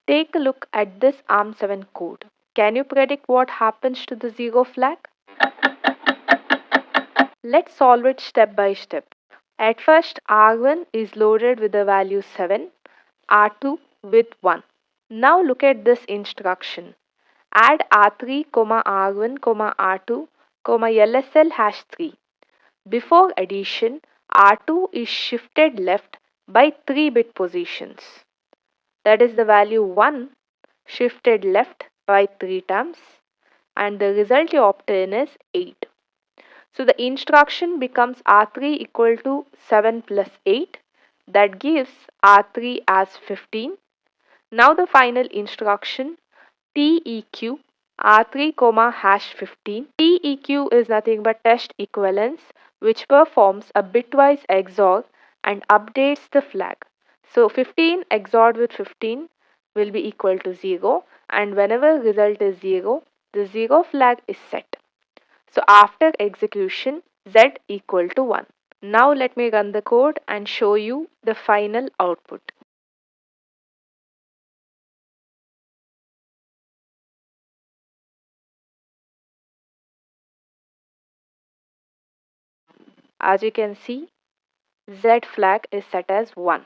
Take a look at this ARM7 code. Can you predict what happens to the 0 flag? Let's solve it step by step. At first, R1 is loaded with the value 7, R2 with 1. Now look at this instruction. Add R3, R1, R2, LSL hash 3. Before addition, R2 is shifted left by 3-bit positions. That is the value 1 shifted left by 3 times, and the result you obtain is 8. So the instruction becomes R3 equal to 7 plus 8. That gives R3 as 15. Now the final instruction TEQ R3, hash 15. TEQ is nothing but test equivalence, which performs a bitwise XOR and updates the flag. So 15 XORed with 15 will be equal to 0, and whenever result is 0, the 0 flag is set. So after execution, Z equal to 1. Now let me run the code and show you the final output. As you can see, Z flag is set as 1.